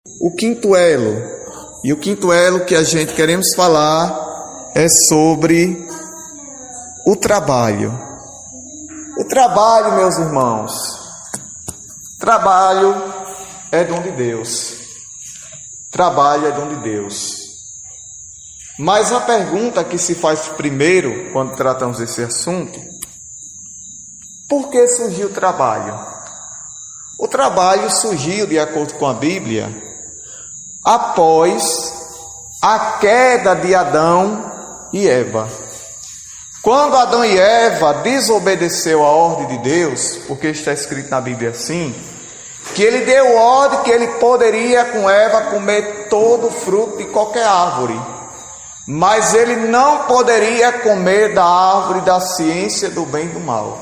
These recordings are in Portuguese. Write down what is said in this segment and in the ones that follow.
o quinto elo. E o quinto elo que a gente queremos falar é sobre o trabalho. O trabalho, meus irmãos, trabalho é dom de Deus. Trabalho é dom de Deus. Mas a pergunta que se faz primeiro, quando tratamos desse assunto, por que surgiu o trabalho? O trabalho surgiu, de acordo com a Bíblia, após a queda de Adão e Eva. Quando Adão e Eva desobedeceu a ordem de Deus, porque está escrito na Bíblia assim, que ele deu ordem que ele poderia com Eva comer todo o fruto de qualquer árvore, mas ele não poderia comer da árvore da ciência do bem e do mal.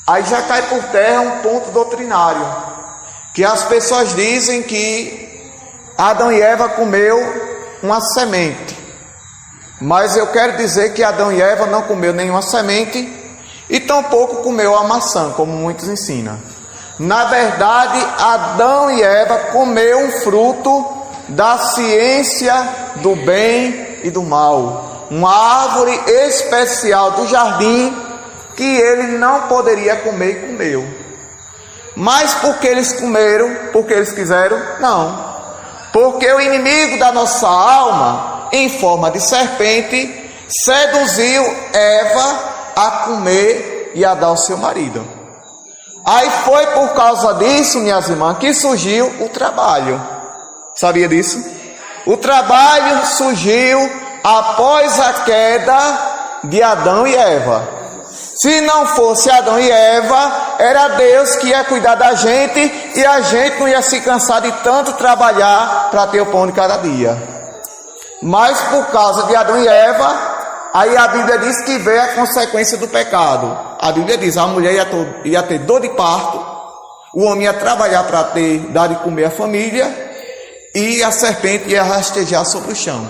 Aí já cai por terra um ponto doutrinário, que as pessoas dizem que Adão e Eva comeu uma semente, mas eu quero dizer que Adão e Eva não comeu nenhuma semente e tampouco comeu a maçã, como muitos ensinam. Na verdade, Adão e Eva comeu um fruto da ciência do bem e do mal, uma árvore especial do jardim que ele não poderia comer e comeu. Mas porque eles comeram, porque eles quiseram? Não. Porque o inimigo da nossa alma, em forma de serpente, seduziu Eva a comer e a dar ao seu marido. Aí foi por causa disso, minhas irmãs, que surgiu o trabalho. Sabia disso? O trabalho surgiu após a queda de Adão e Eva. Se não fosse Adão e Eva, era Deus que ia cuidar da gente e a gente não ia se cansar de tanto trabalhar para ter o pão de cada dia. Mas por causa de Adão e Eva, aí a Bíblia diz que veio a consequência do pecado. A Bíblia diz que a mulher ia ter dor de parto, o homem ia trabalhar para dar de comer a família e a serpente ia rastejar sobre o chão.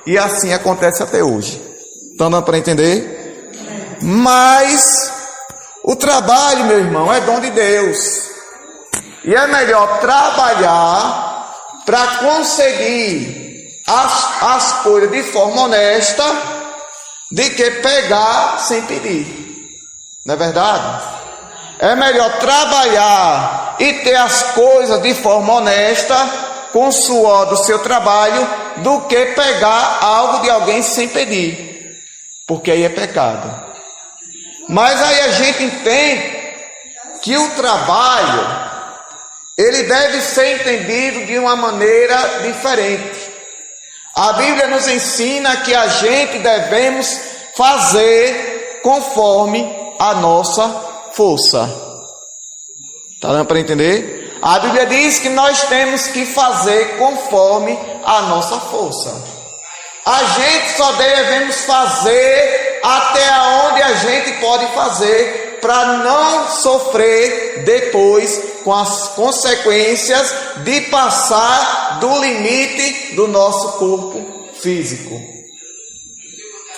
E assim acontece até hoje. Estão dando para entender? Mas o trabalho, meu irmão, é dom de Deus. E é melhor trabalhar para conseguir as coisas de forma honesta do que pegar sem pedir. Não é verdade? É melhor trabalhar e ter as coisas de forma honesta, com o suor do seu trabalho, do que pegar algo de alguém sem pedir. Porque aí é pecado. Mas aí a gente entende que o trabalho, ele deve ser entendido de uma maneira diferente. A Bíblia nos ensina que a gente devemos fazer conforme a nossa força. Está dando para entender? A Bíblia diz que nós temos que fazer conforme a nossa força. A gente só devemos fazer até onde a gente pode fazer para não sofrer depois com as consequências de passar do limite do nosso corpo físico.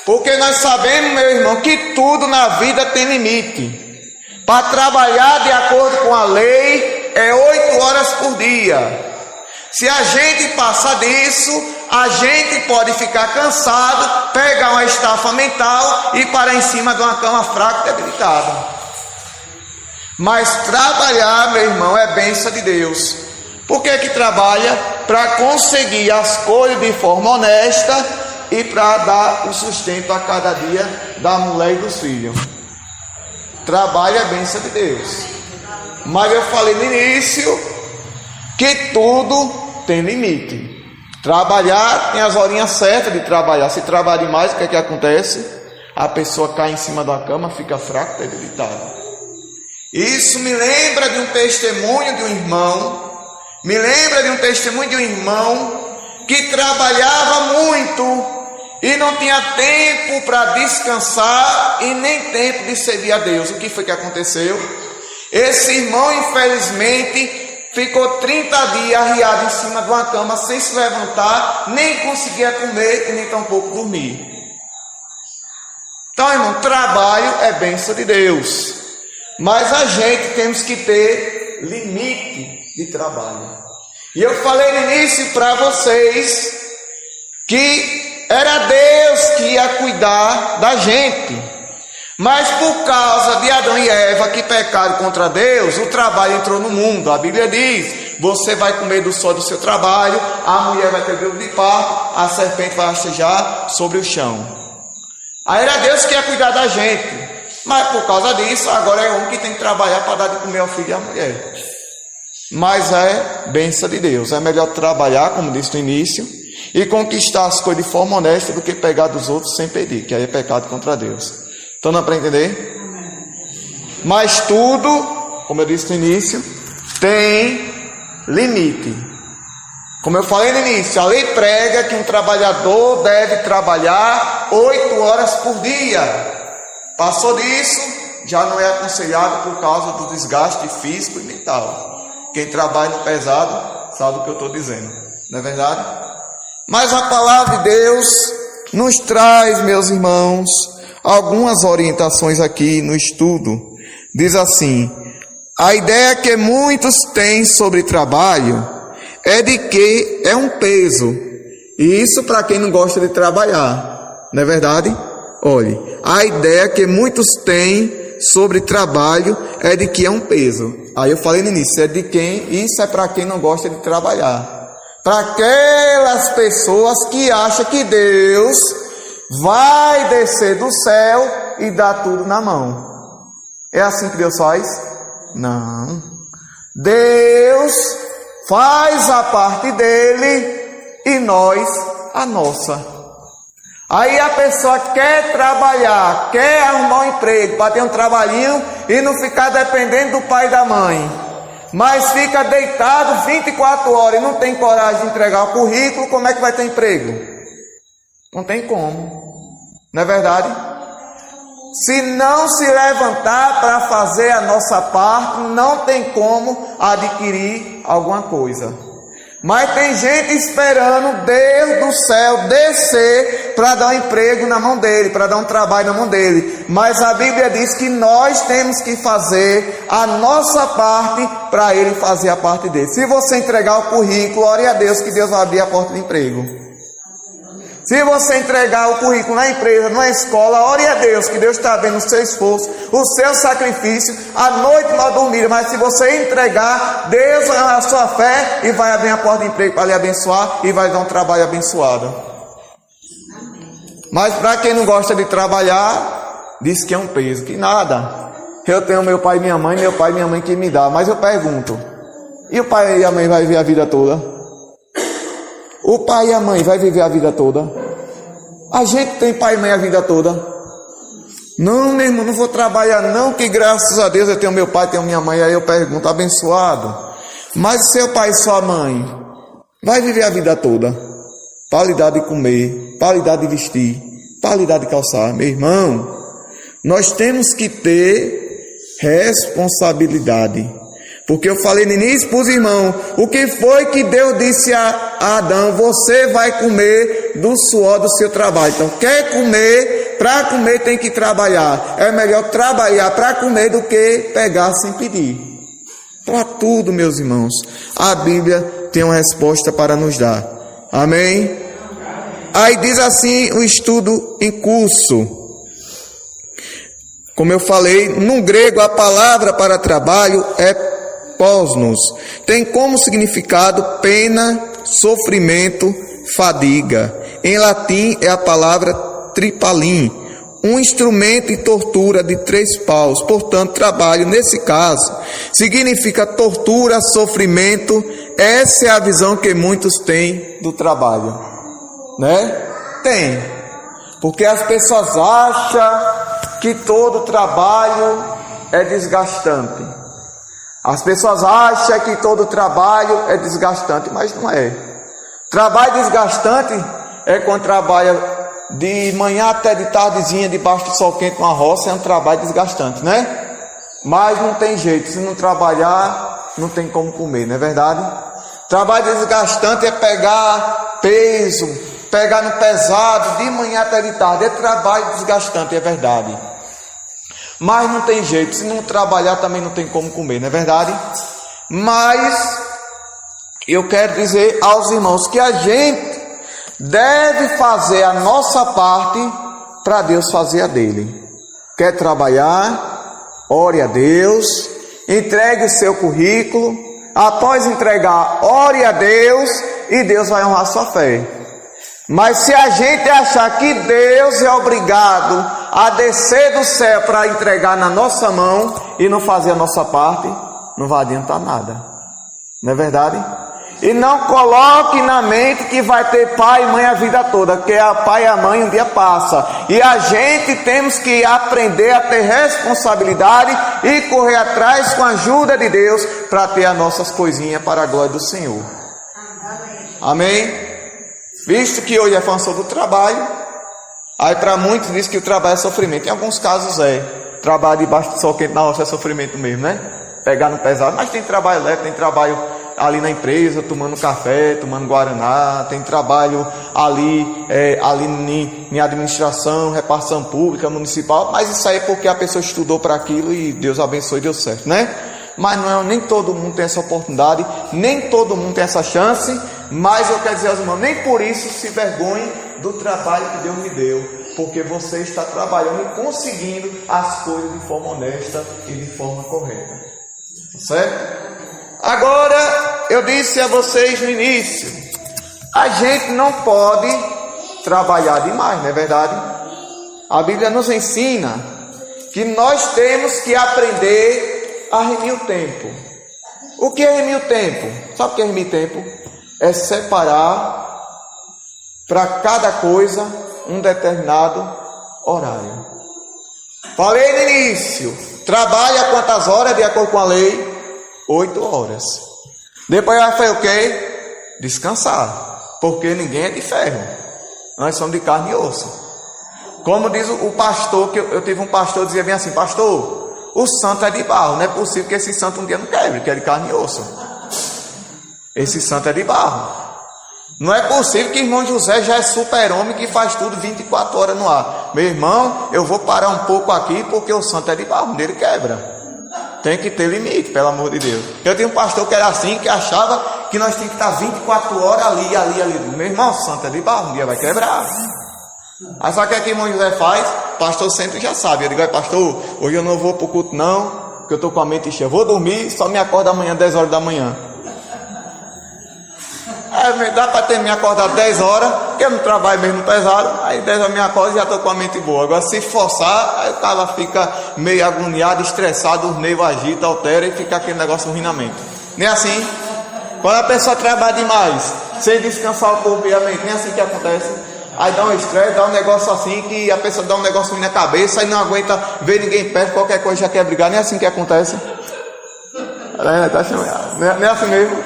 Porque nós sabemos, meu irmão, que tudo na vida tem limite. Para trabalhar de acordo com a lei é 8 horas por dia. Se a gente passar disso, a gente pode ficar cansado, pegar uma estafa mental e parar em cima de uma cama fraca e debilitada. Mas trabalhar, meu irmão, é bênção de Deus. Por que que trabalha? Para conseguir as coisas de forma honesta e para dar o sustento a cada dia da mulher e dos filhos. Trabalho é bênção de Deus. Mas eu falei no início que tudo tem limite. Trabalhar tem as horinhas certas de trabalhar. Se trabalhar demais, o que é que acontece? A pessoa cai em cima da cama, fica fraca e debilitada. Isso me lembra de um testemunho de um irmão. Me lembra de um testemunho de um irmão que trabalhava muito e não tinha tempo para descansar e nem tempo de servir a Deus. O que foi que aconteceu? Esse irmão, infelizmente, ficou 30 dias arriado em cima de uma cama sem se levantar, nem conseguia comer e nem tampouco dormir. Então, irmão, trabalho é bênção de Deus. Mas a gente temos que ter limite de trabalho. E eu falei no início para vocês que era Deus que ia cuidar da gente. Mas por causa de Adão e Eva que pecaram contra Deus, o trabalho entrou no mundo. A Bíblia diz: você vai comer do sol do seu trabalho, a mulher vai ter grilo de parto, a serpente vai rastejar sobre o chão. Aí era Deus que ia cuidar da gente. Mas por causa disso, agora é o homem que tem que trabalhar para dar de comer ao filho e à mulher. Mas é bênção de Deus. É melhor trabalhar, como disse no início, e conquistar as coisas de forma honesta do que pegar dos outros sem pedir, que aí é pecado contra Deus. Então não é para entender? Mas tudo, como eu disse no início, tem limite. Como eu falei no início, a lei prega que um trabalhador deve trabalhar 8 horas por dia. Passou disso, já não é aconselhado por causa do desgaste físico e mental. Quem trabalha no pesado sabe o que eu estou dizendo, não é verdade? Mas a palavra de Deus nos traz, meus irmãos, algumas orientações aqui no estudo. Diz assim: a ideia que muitos têm sobre trabalho é de que é um peso. E isso para quem não gosta de trabalhar, não é verdade? Olhe, a ideia que muitos têm sobre trabalho é de que é um peso. Aí eu falei no início, é de quem? Isso é para quem não gosta de trabalhar. Para aquelas pessoas que acham que Deus vai descer do céu e dar tudo na mão. É assim que Deus faz? Não. Deus faz a parte dele e nós a nossa. Aí a pessoa quer trabalhar, quer arrumar um emprego para ter um trabalhinho e não ficar dependendo do pai e da mãe. Mas fica deitado 24 horas e não tem coragem de entregar o currículo, como é que vai ter emprego? Não tem como. Não é verdade? Se não se levantar para fazer a nossa parte, não tem como adquirir alguma coisa. Mas tem gente esperando Deus do céu descer para dar um emprego na mão dele, para dar um trabalho na mão dele. Mas a Bíblia diz que nós temos que fazer a nossa parte para ele fazer a parte dele. Se você entregar o currículo, ore a Deus que Deus vai abrir a porta de emprego. Se você entregar o currículo na empresa, na escola, ore a Deus, que Deus está vendo o seu esforço, o seu sacrifício, a noite mal dormida. Mas se você entregar, Deus vai honrar a sua fé e vai abrir a porta de emprego para lhe abençoar e vai dar um trabalho abençoado. Mas para quem não gosta de trabalhar, diz que é um peso, que nada. Eu tenho meu pai e minha mãe que me dá. Mas eu pergunto, e o pai e a mãe vai viver a vida toda? O pai e a mãe vai viver a vida toda? A gente tem pai e mãe a vida toda? Não, meu irmão, não vou trabalhar não, que graças a Deus eu tenho meu pai, tenho minha mãe. Aí eu pergunto, abençoado, mas seu pai e sua mãe vai viver a vida toda? Para lhe dar de comer, para lhe dar de vestir, para lhe dar de calçar. Meu irmão, nós temos que ter responsabilidade. Porque eu falei no início para os irmãos, o que foi que Deus disse a Adão? Você vai comer do suor do seu trabalho. Então, quer comer, para comer tem que trabalhar. É melhor trabalhar para comer do que pegar sem pedir. Para tudo, meus irmãos, a Bíblia tem uma resposta para nos dar. Amém? Aí diz assim o estudo em curso. Como eu falei, no grego a palavra para trabalho é posnos, tem como significado pena, sofrimento, fadiga. Em latim é a palavra tripalim, um instrumento e tortura de 3 paus. Portanto, trabalho, nesse caso, significa tortura, sofrimento. Essa é a visão que muitos têm do trabalho, né? Tem, porque as pessoas acham que todo trabalho é desgastante. As pessoas acham que todo trabalho é desgastante, mas não é. Trabalho desgastante é quando trabalha de manhã até de tardezinha debaixo do sol quente numa roça, é um trabalho desgastante, né? Mas não tem jeito, se não trabalhar, não tem como comer, não é verdade? Trabalho desgastante é pegar peso, pegar no pesado, de manhã até de tarde, é trabalho desgastante, é verdade. Mas não tem jeito, se não trabalhar também não tem como comer, não é verdade? Mas eu quero dizer aos irmãos que a gente deve fazer a nossa parte para Deus fazer a dele. Quer trabalhar? Ore a Deus, entregue o seu currículo. Após entregar, ore a Deus e Deus vai honrar sua fé. Mas se a gente achar que Deus é obrigado a descer do céu para entregar na nossa mão e não fazer a nossa parte, não vai adiantar nada. Não é verdade? E não coloque na mente que vai ter pai e mãe a vida toda, porque a pai e a mãe um dia passa. E a gente temos que aprender a ter responsabilidade e correr atrás com a ajuda de Deus para ter as nossas coisinhas para a glória do Senhor. Amém? Visto que hoje é falando sobre o trabalho, aí para muitos diz que o trabalho é sofrimento. Em alguns casos é. Trabalho debaixo do sol quente na roça é sofrimento mesmo, né? Pegar no pesado, mas tem trabalho leve, tem trabalho ali na empresa, tomando café, tomando guaraná, tem trabalho ali em administração, repartição pública, municipal, mas isso aí é porque a pessoa estudou para aquilo e Deus abençoe e deu certo, né? Mas não é, nem todo mundo tem essa oportunidade, nem todo mundo tem essa chance, mas eu quero dizer aos irmãos, nem por isso se vergonhe do trabalho que Deus me deu, porque você está trabalhando e conseguindo as coisas de forma honesta e de forma correta, certo? Agora, eu disse a vocês no início, a gente não pode trabalhar demais, não é verdade? A Bíblia nos ensina que nós temos que aprender a remir o tempo. O que é remir o tempo? Sabe o que é remir o tempo? É separar para cada coisa um determinado horário. Falei no início, trabalha quantas horas de acordo com a lei? 8 horas. Depois vai fazer o quê? Descansar. Porque ninguém é de ferro. Nós somos de carne e osso. Como diz o pastor, que eu tive um pastor que dizia bem assim: pastor, o santo é de barro. Não é possível que esse santo um dia não quebre, que é de carne e osso. Esse santo é de barro. Não é possível que irmão José já é super-homem que faz tudo 24 horas no ar. Meu irmão, eu vou parar um pouco aqui porque o santo é de barro, dele quebra. Tem que ter limite, pelo amor de Deus. Eu tinha um pastor que era assim, que achava que nós tínhamos que estar 24 horas ali. Meu irmão, santo é de barro, um dia vai quebrar. Aí sabe o que o irmão José faz? O pastor sempre já sabe. Eu digo: pastor, hoje eu não vou para o culto não, porque eu estou com a mente cheia. Eu vou dormir, só me acordo amanhã 10 horas da manhã. Aí dá para ter me acordar 10 horas, porque eu não trabalho mesmo pesado. Aí 10 horas me acordo e já estou com a mente boa. Agora se forçar, aí o cara fica meio agoniado, estressado, os nervos agitam, altera e fica aquele negócio ruim na mente. Nem assim? Quando a pessoa trabalha demais, sem descansar o corpo e a mente, nem assim que acontece. Aí dá um estresse, dá um negócio assim, que a pessoa dá um negócio ruim na cabeça e não aguenta ver ninguém perto, qualquer coisa já quer brigar. Nem assim que acontece. Não é assim mesmo?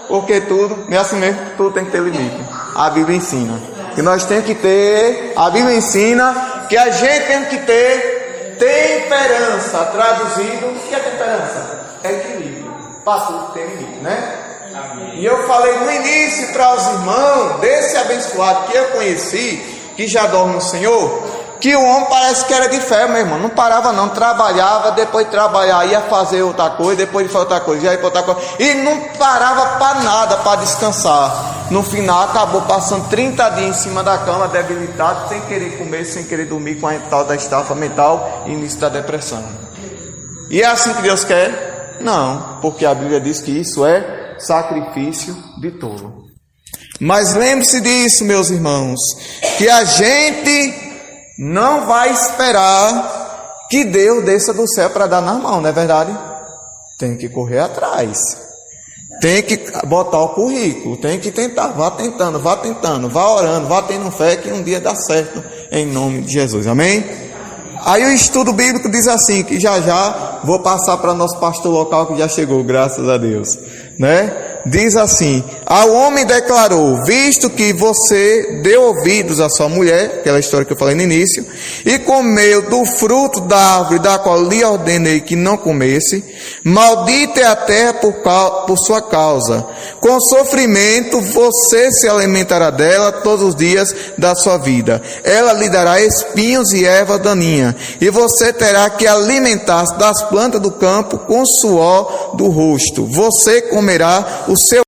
Porque tudo, não é assim mesmo, tudo tem que ter limite. A Bíblia ensina que nós temos que ter, a Bíblia ensina que a gente tem que ter temperança. Traduzido, o que é temperança? É equilíbrio. Para tudo tem limite, né? Amém. E eu falei no início para os irmãos desse abençoado que eu conheci, que já dorme no Senhor, que o homem parece que era de fé, meu irmão. Não parava não, trabalhava, depois de trabalhar ia fazer outra coisa, depois de fazer outra coisa, ia ir para outra coisa. E não parava para nada, para descansar. No final acabou passando 30 dias em cima da cama, debilitado, sem querer comer, sem querer dormir, com a tal da estafa mental e início da depressão. E é assim que Deus quer? Não, porque a Bíblia diz que isso é sacrifício de tolo. Mas lembre-se disso, meus irmãos, que a gente não vai esperar que Deus desça do céu para dar nas mãos, não é verdade? Tem que correr atrás. Tem que botar o currículo, tem que tentar, vá tentando, vá orando, vá tendo fé que um dia dá certo, em nome de Jesus, amém? Aí o estudo bíblico diz assim, que já vou passar para nosso pastor local que já chegou, graças a Deus, né? Diz assim: Ao homem declarou: visto que você deu ouvidos à sua mulher, aquela história que eu falei no início, e comeu do fruto da árvore da qual lhe ordenei que não comesse, maldita é a terra por sua causa. Com sofrimento você se alimentará dela todos os dias da sua vida. Ela lhe dará espinhos e erva daninha, e você terá que alimentar-se das plantas do campo com suor do rosto. Você comerá o seu